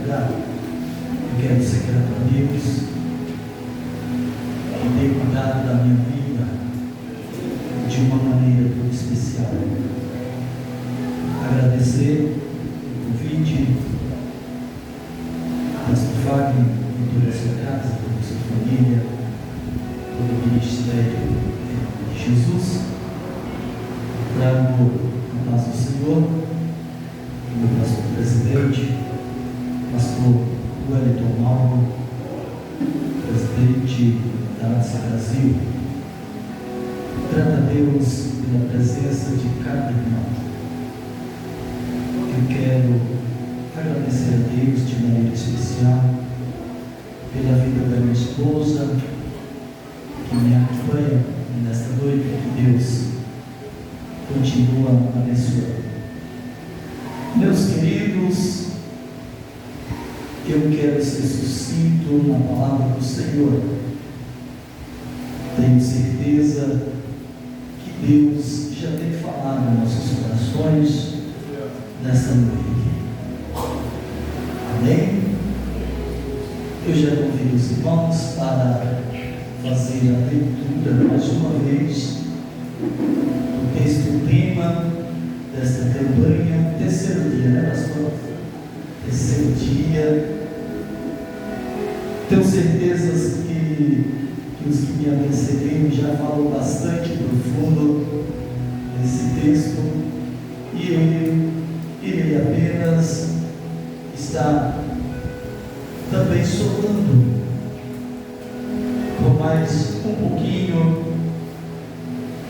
lugar. Eu quero ser grato a Deus que tem cuidado da minha vida de uma maneira muito especial. Agradecer o convite, pastor Fábio, em toda a sua casa, toda a sua família, todo o ministério de Jesus. Trago a paz do Senhor, meu pastor presidente, pastor Wellington Mauro, presidente da Nossa Brasil. Grata a Deus pela presença de cada irmão. Eu quero agradecer a Deus de maneira especial pela vida da minha esposa, que me acompanha nesta noite, que Deus continua abençoando. Meus queridos, eu quero ser sucinto na palavra do Senhor. Tenho certeza que Deus já tem falado em nossos corações nessa noite. Amém? Eu já convido os irmãos para fazer a leitura mais uma vez do texto tema desta campanha, terceiro dia, né, pastor? Terceiro dia. Tenho certeza que os que me antecederam já falam bastante profundo nesse texto, e eu irei apenas estar também soltando por mais um pouquinho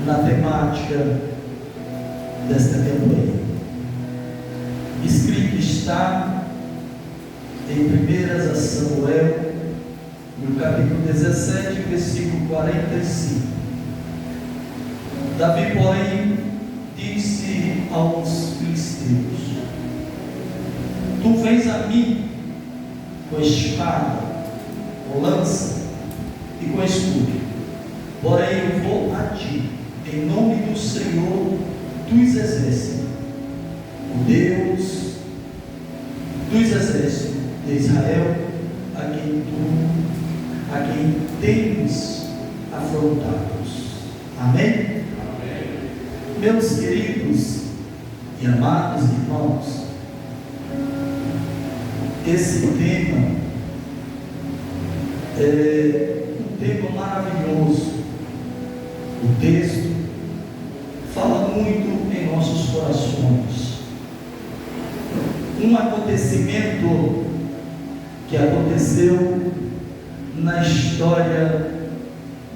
na temática desta campanha. Escrito está em 1 Samuel, no capítulo 17, versículo 45. Davi, porém, disse aos filisteus: Tu vens a mim com espada, com lança e com escudo, porém eu vou a ti em nome do Senhor dos exércitos, o Deus dos exércitos de Israel, a quem temos afrontados. Amém? Amém? Meus queridos e amados irmãos, esse tema é um tema maravilhoso. O texto fala muito em nossos corações. Um acontecimento que aconteceu na história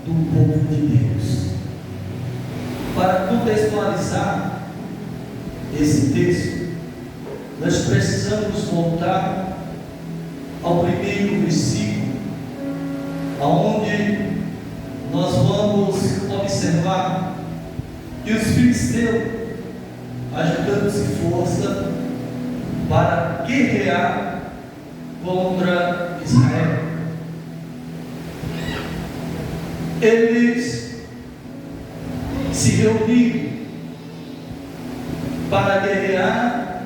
do povo de Deus. Para contextualizar esse texto, nós precisamos voltar ao primeiro versículo, onde nós vamos observar que os filisteus, ajudando-se força para guerrear contra Israel, eles se reuniram para guerrear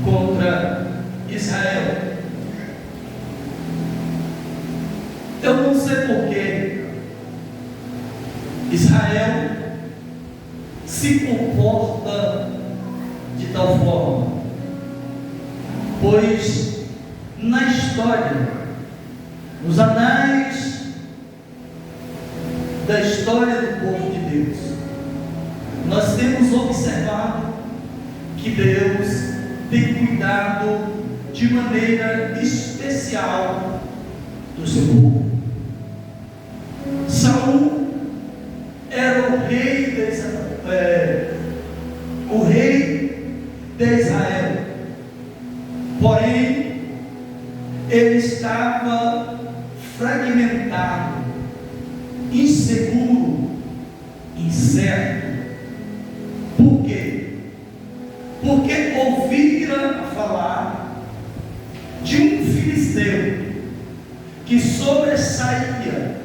contra Israel. Eu não sei porquê Israel se comporta de tal forma, pois na história, nos anais da história do povo de Deus, nós temos observado que Deus tem cuidado de maneira especial do seu povo. Saul era o rei de Israel, porém ele estava fragmentado, inseguro, incerto. Por quê? Porque ouvira falar de um filisteu que sobressaía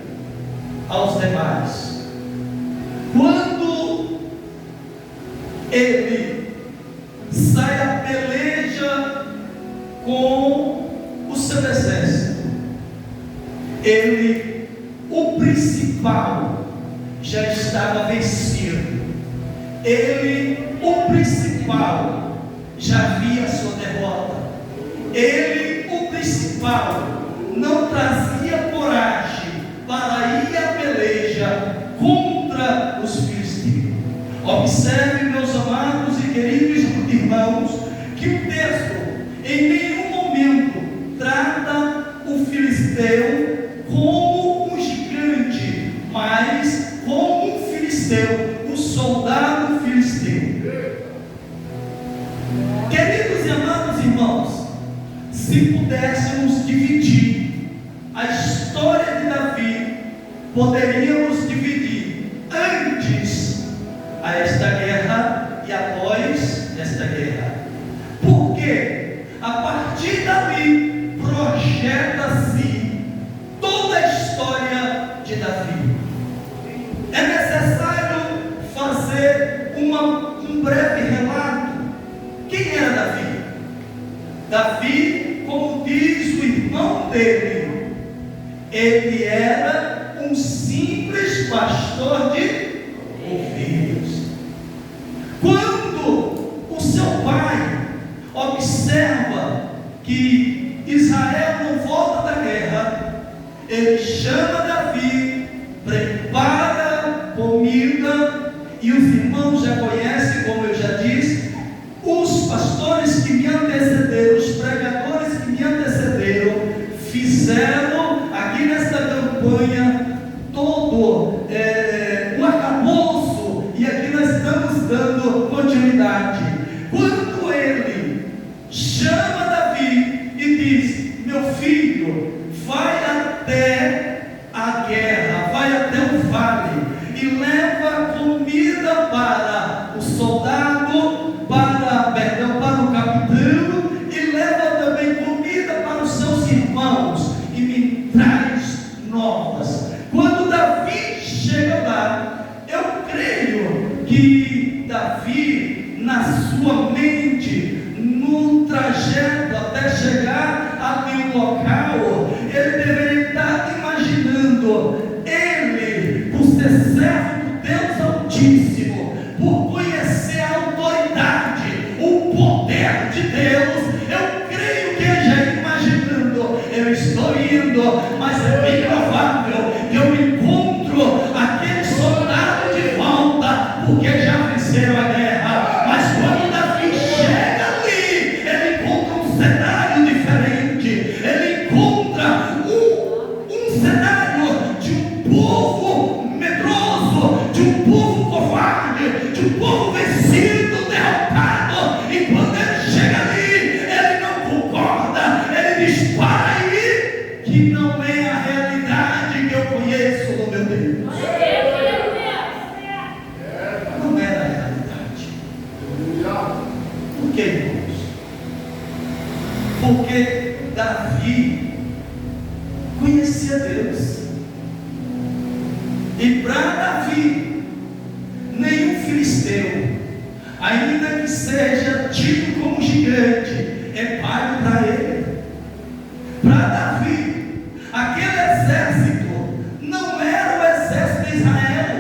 aos demais. Quando ele sai a peleja com o seu exército. O principal, já estava vencido. O principal, já via a sua derrota. O principal, não trazia coragem para ir à peleja contra os filisteus. Observe, meus amados e queridos irmãos, que o texto em nenhum momento trata o filisteu como um gigante, mas como um filisteu, um soldado filisteu. Queridos e amados irmãos, se pudéssemos dividir a história de Davi, poderíamos dividir antes a esta guerra e após esta guerra. Porque a partir dali projeta-se toda a história de Davi. É necessário fazer um breve relato. Quem era Davi? Davi, como diz o irmão dele, ele era um simples pastor de ovelhas. Quando o seu pai observa que Israel não volta da guerra, ele chama Davi, prepara comida, e os irmãos já conhecem, como eu já disse, os pastores que me antecederam, os pregadores que me antecederam, fizeram aqui nesta campanha todo um arcabouço, e aqui nós estamos dando continuidade. Quando ele chama Davi e diz: meu filho, vai até a guerra, vai até o vale e leva comida para o soldado, para o capitão, e leva também comida para os seus irmãos, e me traz novas. Quando Davi chega lá, eu creio que Davi, na sua mente, no trajeto até chegar ali no local, ele deveria estar imaginando, ele, por ser servo do Deus Altíssimo, por conhecer a autoridade, o poder de Deus, eu creio que ele já imaginando: eu estou indo, mas é bem provável que eu encontro aquele soldado de volta, porque já venceram a guerra. Mas quando Davi chega ali, ele encontra um cenário diferente. Ele encontra um cenário de um povo medroso, de um povo covarde, de um povo vencido, derrotado. E quando ele chega ali, ele não concorda, ele diz: para aí, que não é a realidade que eu conheço do meu Deus. Não era a realidade. Por que, irmãos? Porque Davi conhecia Deus. E para Davi, nenhum filisteu, ainda que seja tido como gigante, é pai para ele. Para Davi, aquele exército não era o exército de Israel,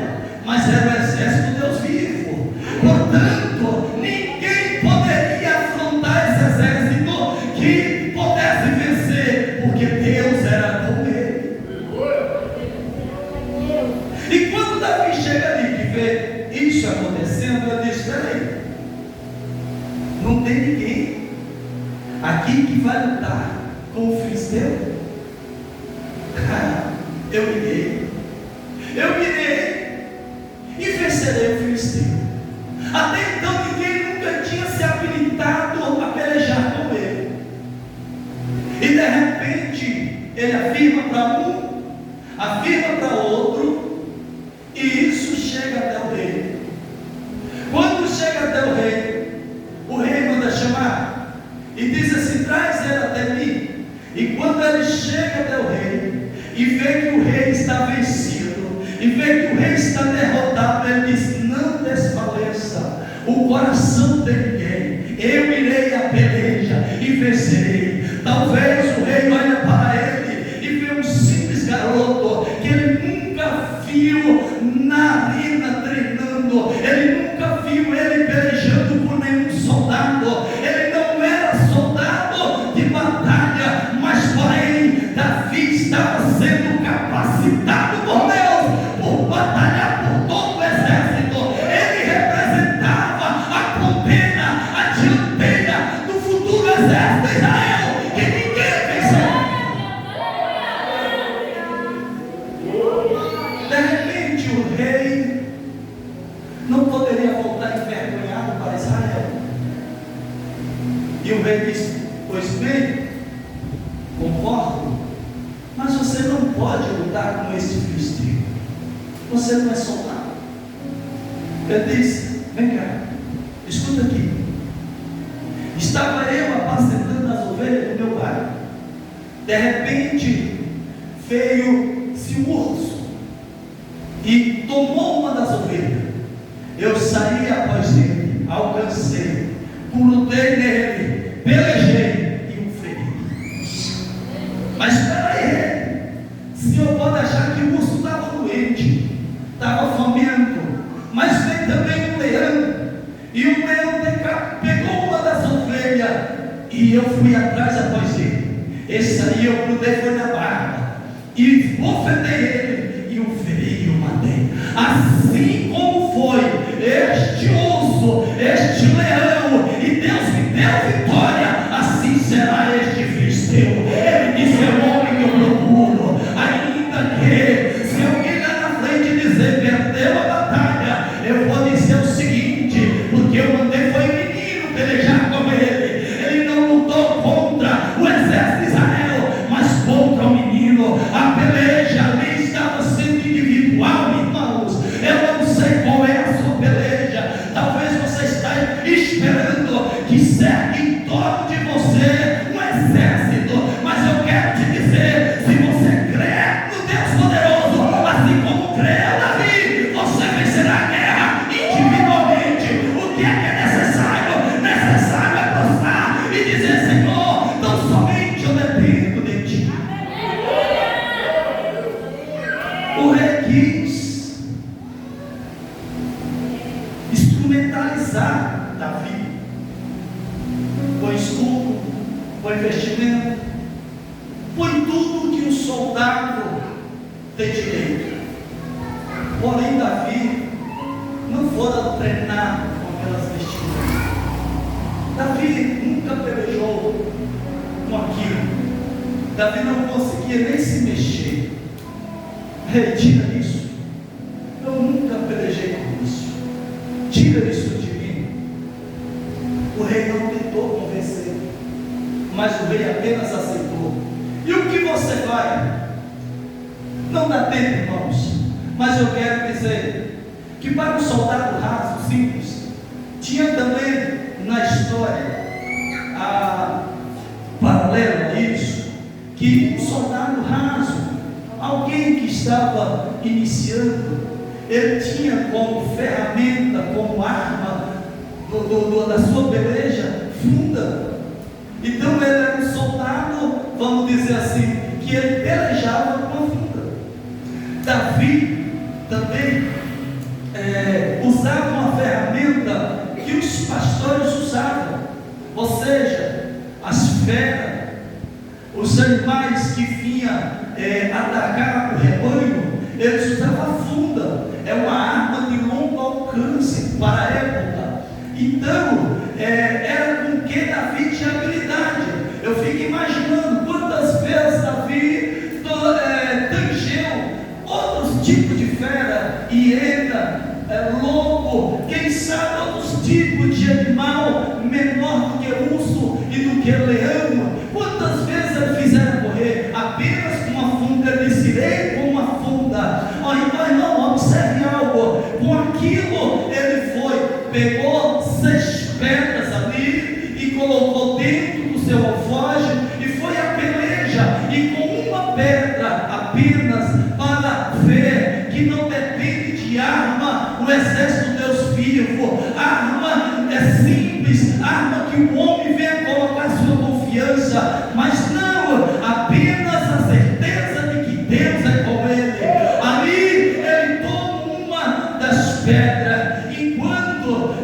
mas era o exército de Deus vivo. Portanto, ninguém poderia afrontar esse exército que pudesse vencer, porque Deus era com ele. E quando Davi chega ali e vê isso acontecendo, ele diz: peraí, não tem ninguém aqui que vai lutar com o filisteu? Eu irei e vencerei o filisteu. Até então ninguém nunca tinha se habilitado a pelejar com ele. E de repente ele afirma para um, afirma para outro, e isso chega até o rei. Quando chega até o rei manda chamar e diz assim: traz ele até mim. E quando ele chega até o rei e vê que o rei está vencido, e vê que o rei está derrotado, ele diz: não desfaleça o coração de ninguém, eu irei à peleja e vencerei. Talvez o rei olhe para ele e vê um simples garoto que ele nunca viu na arena treinando, ele nunca viu ele pelejando por nenhum soldado, ele não era soldado de batalha, mas porém Davi estava sendo capacitado por Deus por batalhar por todo o exército. Ele representava a ponteira, a dianteira do futuro exército de Israel, que ninguém venceu. De repente o rei não poderia voltar envergonhado para Israel. E o rei disse: pois bem, concordo, mas você não pode lutar com esse filisteu, você não é soldado. Ele disse: vem cá, escuta aqui, estava eu apacentando as ovelhas do meu pai, de repente veio-se um urso e tomou uma das ovelhas. Eu saí após ele, alcancei, grudei nele, pelejei e o feri. Mas espera aí, o senhor pode achar que o urso estava doente, estava faminto, mas veio também um leão, e o leão pegou uma das ovelhas, e eu fui atrás após ele. Esse aí eu grudei, foi na barba, e ofendei ele, e o feri e o matei. Assim como foi este urso, este leão, e Deus me deu vitória, assim será este filisteu. Ele disse: é o homem que eu procuro, ainda que se alguém lá na frente dizer perdeu a batalha, eu vou dizer o seguinte: porque eu mandei foi o menino pelejar com ele. Ele não lutou contra o exército de Israel, mas contra o menino. A peleja ali estava sendo individual, irmãos. Eu não sei qual é a sua peleja. Talvez você está esperando que cerque em torno de você um exército, mas eu quero te dizer: se você crê no Deus poderoso, assim como crê Davi, você vencerá a guerra individualmente. O que é necessário? Necessário é prostrar e dizer: Senhor, não somente eu dependo de ti. O rei quis instrumentalizar Davi, põe escudo, põe vestimento, põe tudo que o soldado tem direito. Porém Davi não fora treinar com aquelas vestimentas. Davi nunca pelejou com aquilo. Davi não conseguia nem se mexer. Retira isso. Eu nunca pelejei com isso. Tira isso de mim. O rei não tentou convencer, mas o rei apenas aceitou. E o que você vai? Não dá tempo, irmãos, mas eu quero dizer que para um soldado raso, simples, tinha também na história, paralelo a isso, que um soldado raso, alguém que estava iniciando, ele tinha como ferramenta, como arma da sua peleja, funda. Então ele era um soldado, vamos dizer assim, que ele pelejava com a funda. Davi também usava uma ferramenta que os pastores usavam, ou seja, as feras, os animais que vinham atacar o rebanho, eles usavam a funda. É uma arma de longo alcance para a época. Então era com que Davi tinha habilidade. Eu fico imaginando quantas vezes Davi tangeu outros tipos de fera, hiena, lobo, quem sabe outros tipos de animal menor do que urso e do que leão. Quantas vezes eles fizeram correr apenas com uma funda? Ele disse: irei com uma funda. Então não, observe algo. Com aquilo ele pegou 6 pedras ali e colocou dentro do seu alforje, e foi a peleja, e com uma pedra apenas, para ver que não depende de arma o exército de Deus vivo. A arma é simples, arma que o homem vem a colocar sua confiança. confiança, mas não apenas a certeza de que Deus é com ele. Ali ele toma uma das pedras, enquanto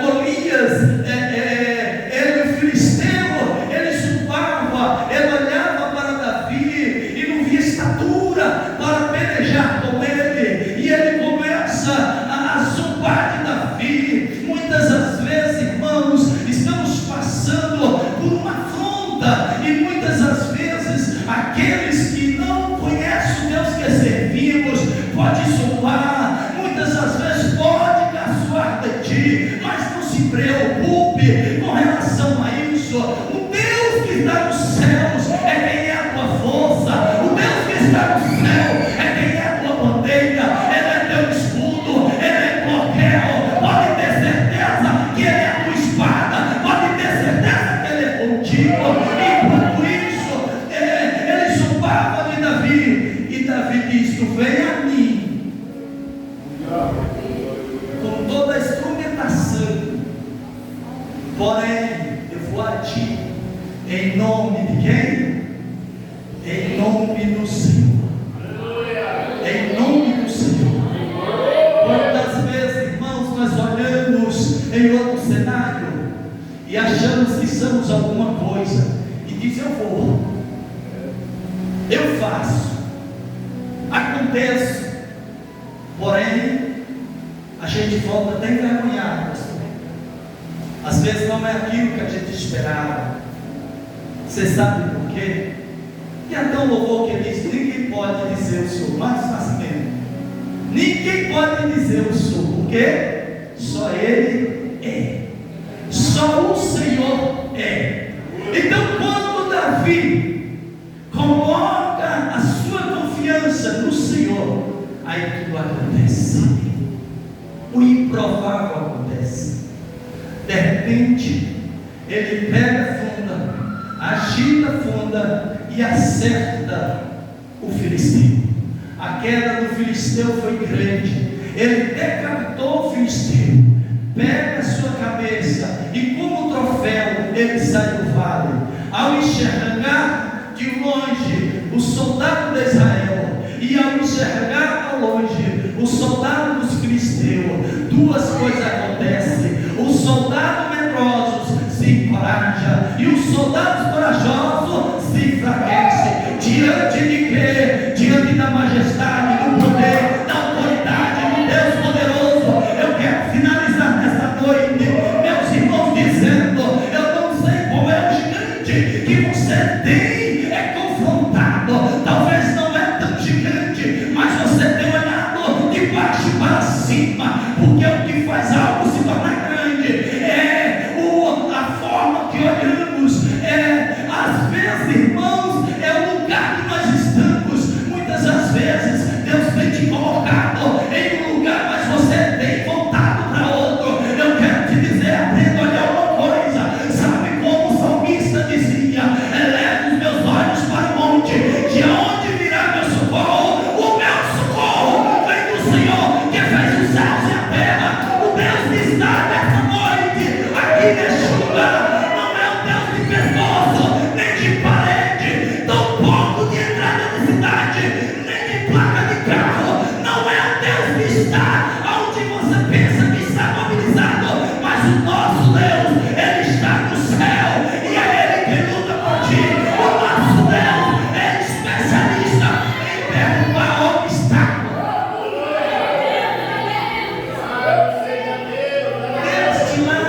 Golias, ele, o filisteu, ele zumbava, ele olhava para Davi e não via estatura para pelejar com ele, e ele começa a zombar de Davi. Muitas das vezes, irmãos, estamos passando por uma afronta, e muitas das vezes aqueles que não conhecem o Deus que servimos pode zombar, muitas das vezes pode caçoar de ti, mas não se preocupe com relação a isso. O Deus que está nos céus é quem é a tua força, o Deus que está no céu é quem é a tua bandeira, ele é teu escudo, ele é bloqueio. Pode ter certeza que ele é a tua espada, pode ter certeza que ele é contigo. Enquanto isso, ele zombava de Davi, e Davi diz: tu vem a mim com toda a instrumentação, porém eu vou a ti em nome de quem? Em nome do Senhor. Em nome do Senhor. Quantas vezes, irmãos, nós olhamos em outro cenário e achamos que somos alguma coisa, e diz: eu vou, eu faço, aconteço, porém a gente volta até envergonhado, pastor. Às vezes não é aquilo que a gente esperava. Você sabe por quê? E até um louvor que diz: ninguém pode dizer eu sou, mais facilmente. Ninguém pode dizer eu sou, porque só Ele é, só o Senhor é. Então, quando Davi coloca a sua confiança no Senhor, aí tudo acontece, o improvável acontece. De repente, ele pega a funda, agita a funda e acerta o filisteu. A queda do filisteu foi grande, ele decapitou o filisteu, pega a sua cabeça e, como troféu, ele sai do vale. Ao enxergar de longe o soldado de Israel, e ao enxergar ao longe o soldado dos filisteus, duas coisas acontecem: os soldados medrosos se encorajam e os soldados corajosos se enfraquecem. Diante de quê? Diante da majestade, do poder, da autoridade do Deus poderoso. Eu quero finalizar nesta noite, meus irmãos, dizendo: eu não sei qual é o gigante que você tem confrontado. Talvez não é tão gigante, mas você tem olhado de baixo para cima, porque o que faz algo se tornar grande é a forma que olhamos. Às vezes, irmãos, é o lugar que nós estamos. Muitas das vezes Deus tem te colocado em um lugar, mas você tem voltado para outro. Eu quero te dizer: aprenda a olhar uma coisa. Sabe como o salmista dizia: eleva os meus olhos para o monte, de onde virá meu socorro? O meu socorro vem do Senhor, que fez os céus e a terra. O Deus que está nessa noite aqui neste lugar não é um Deus de pescoço, nem de parede, tampouco de entrada de cidade, nem de placa de carro. Não é um Deus que está onde você pensa que está mobilizado, mas o nosso Deus, Ele está no céu, e é Ele que luta por ti. O nosso Deus é especialista em derrubar obstáculos. Desde lá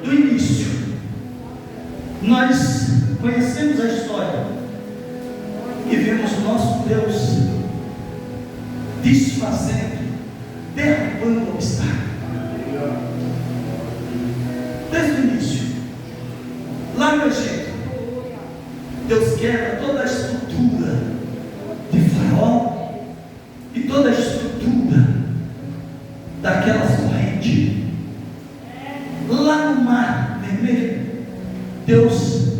do início, nós conhecemos a história e vemos o nosso Deus desfazendo, derrubando obstáculos. Desde o início, lá no Egito, Deus quebra toda a estrutura de Faraó e toda a estrutura daquelas correntes. Lá no Mar Vermelho, Deus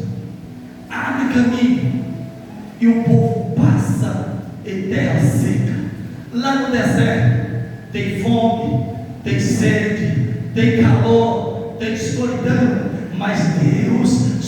abre caminho e o povo passa em terra seca. Lá no deserto tem fome, tem sede, tem calor, tem escuridão, mas Deus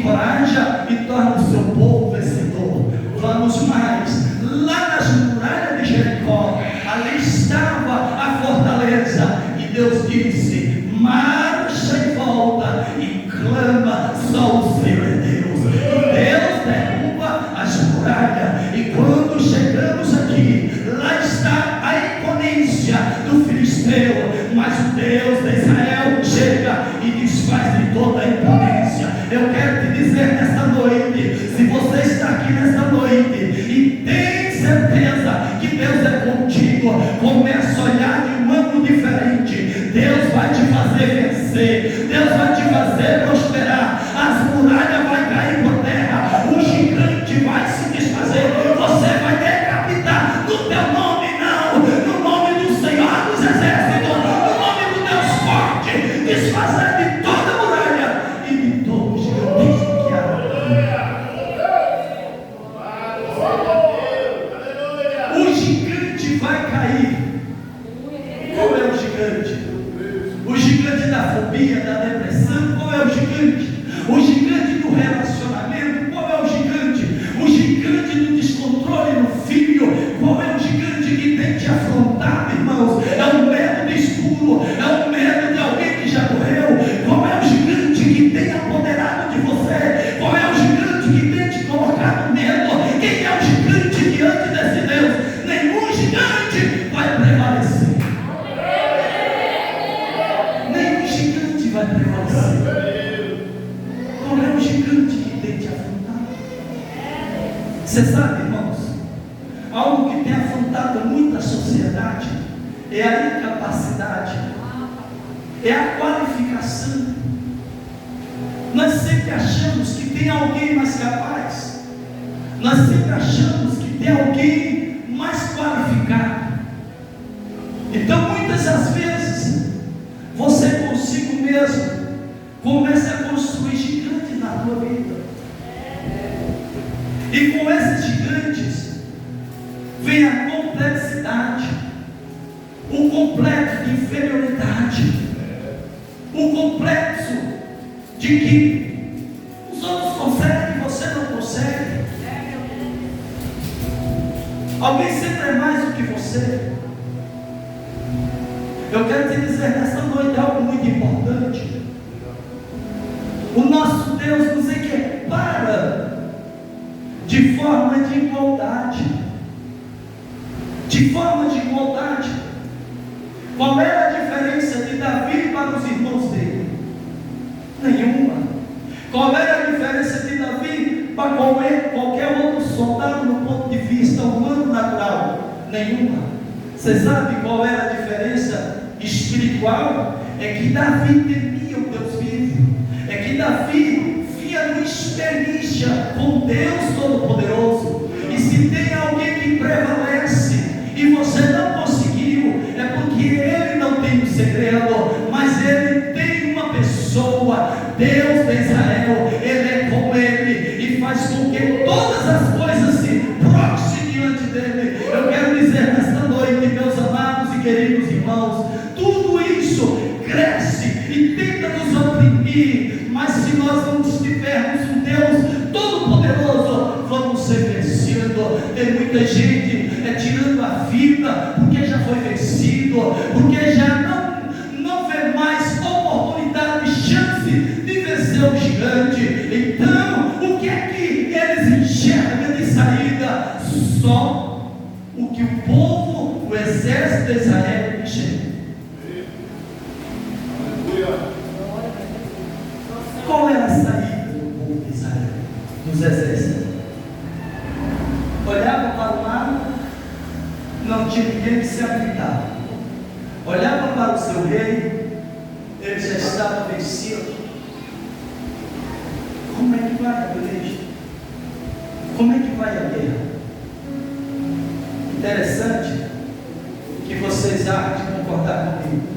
encoraja e torna o seu povo vencedor. Vamos mais. Lá nas muralhas de Jericó, ali estava a fortaleza, e Deus disse: marcha e volta e clama, só o Senhor é Deus. Deus derruba as muralhas, e quando chegamos aqui, lá está a imponência do filisteu, mas o Deus de Israel chega e desfaz de toda a imponência. Eu quero te dizer nesta noite, se você está aqui nesta noite e tem certeza que Deus é contigo, comece a olhar de um ângulo diferente. Deus vai te fazer vencer, Deus vai te fazer prosperar, as muralhas vão cair por terra, o gigante vai se desfazer, você vai decapitar no teu nome, não, no nome do Senhor dos Exércitos, no nome do Deus forte, desfazer de toda muralha e de todo gigante que há. O gigante vai cair. Qual é o gigante? O gigante da fobia, da depressão. Qual é o gigante? O gigante do relacionamento. Qual é o gigante? O gigante do descontrole no filho. Qual é o gigante que tem te afrontado, irmãos? É o medo do escuro, é o medo de alguém que já morreu. Qual é o gigante que tem apoderado de você? Qual é o gigante que tem te colocado medo? Quem é o gigante diante desse Deus? Nenhum gigante vai prevalecer. Nenhum gigante vai prevalecer. Qual é o gigante que tem te afrontado? Você sabe, irmãos, algo que tem afrontado muita sociedade é a incapacidade, é a qualificação. Nós sempre achamos que tem alguém mais capaz, nós sempre achamos que tem alguém mais qualificado. Então muitas das vezes você consigo mesmo começa a construir gigantes na tua vida, e com esses gigantes vem a complexidade, o complexo de inferioridade, o complexo de que os outros conseguem e você não consegue. Alguém sempre é mais do que você. Eu quero te dizer nesta noite algo muito importante. O nosso Deus nos equipara de forma de igualdade. De forma de igualdade. Qual era a diferença de Davi para os irmãos dele? Nenhuma. Qual era a diferença de Davi para qualquer outro soldado no ponto de vista humano natural? Nenhuma. Você sabe qual era a diferença espiritual? É que Davi temia o Deus vivo. É que Davi via uma experiência com Deus Todo-Poderoso. E se tem alguém que prevalece e você não conseguiu, é porque ele não tem um segredo, mas ele tem uma pessoa, Deus de Israel. Ele é com ele e faz com que todas as coisas se prostem diante dele. Eu quero dizer nesta noite, meus amados e queridos irmãos, tudo isso cresce e tenta nos oprimir, mas se nós não tivermos um Deus Todo-Poderoso, vamos ser vencidos. Tem muita gente tirando a vida porque já foi vencido, porque já não vê mais oportunidade, chance de vencer o gigante. Então, o que é que eles enxergam de saída? Só o que o povo, o exército de Israel enxerga. Qual era a saída do povo de Israel, dos exércitos? Olhava para o lado, não tinha ninguém que se habilitava. Olhava para o seu rei, ele já estava vencido. Como é que vai a peleja? Como é que vai a guerra? Interessante que vocês há de concordar comigo.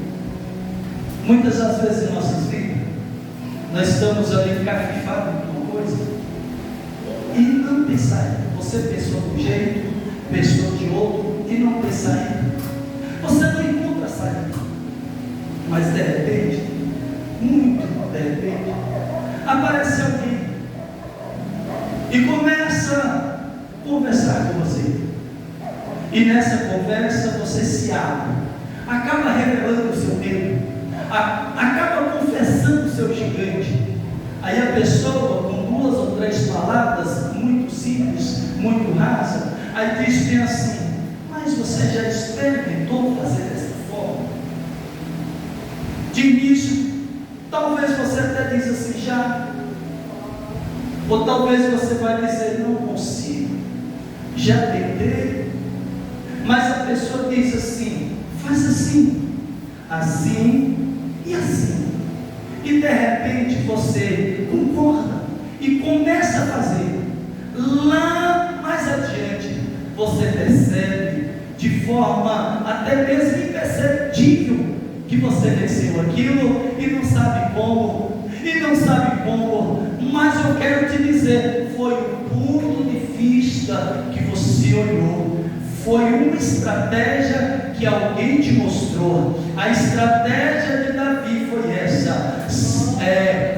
Muitas das vezes em nossas vidas, nós estamos ali encafifados com uma coisa e não tem saída. Você pensou de um jeito, pensou de outro e não tem saída. Você não encontra saída. Mas de repente, muito de repente, aparece alguém e começa a conversar com você. E nessa conversa você se abre, acaba revelando o seu medo, acaba confessando o seu gigante. Aí a pessoa, com 2 ou 3 palavras muito simples, muito rasas, aí diz bem assim: mas você já experimentou fazer dessa forma? De início, talvez você até diz assim: já. Ou talvez você vai dizer: não consigo, já tentei. Mas a pessoa diz assim: faz assim, assim e assim. E de repente você concorda e começa a fazer. Lá mais adiante você percebe de forma até mesmo imperceptível que você venceu aquilo e não sabe como, mas eu quero te dizer, foi um ponto de vista que você olhou, foi uma estratégia que alguém te mostrou. A estratégia de Davi foi essa.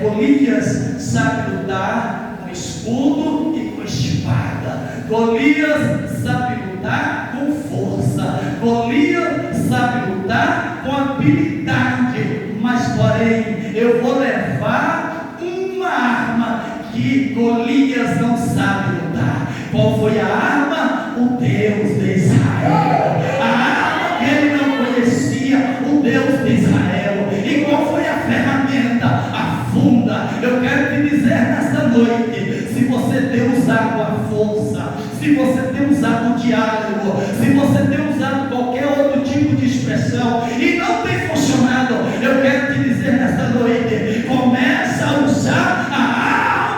Golias sabe lutar com escudo e com espada. Golias sabe lutar com força. Golias sabe lutar com habilidade. Mas porém, eu vou levar uma arma que Golias não sabe lutar. Qual foi a arma? O Deus de Israel. A arma que ele não conhecia, o Deus de Israel. E qual foi a ferramenta? A funda. Eu quero te dizer nesta noite: se você tem usado a força, se você tem usado o diálogo, se você tem usado qualquer outro tipo de expressão e não tem funcionado, eu quero te dizer nesta noite: começa a usar a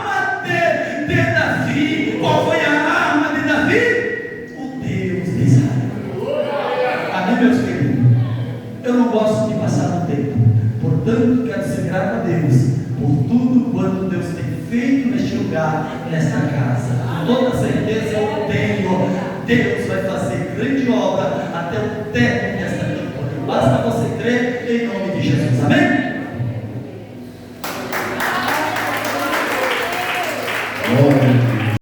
arma de Davi. Qual foi a arma de Davi? O Deus de Israel. Amém, meus queridos? Eu não gosto de passar no tempo, portanto quero ser grato a Deus por tudo quanto Deus tem feito neste lugar, nesta casa. Com toda certeza eu tenho, Deus vai fazer grande obra até o término desta campanha. Basta você crer em nome de Jesus. Amém?